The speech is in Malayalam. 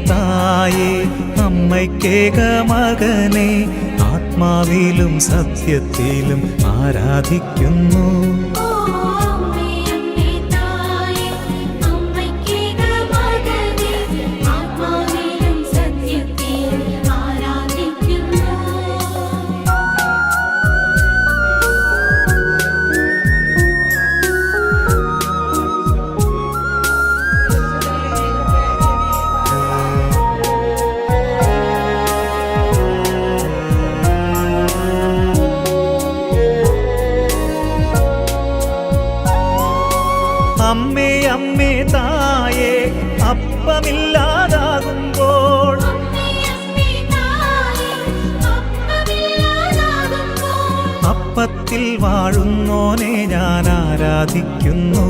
തായേ അമ്മയ്ക്കേക മകനെ ആത്മാവിലും സത്യത്തിലും ആരാധിക്കുന്നു. അമ്മേ അമ്മേ തായേ അപ്പമില്ലാതാകുമ്പോൾ അപ്പത്തിൽ വാഴുന്നോനെ ഞാൻ ആരാധിക്കുന്നു.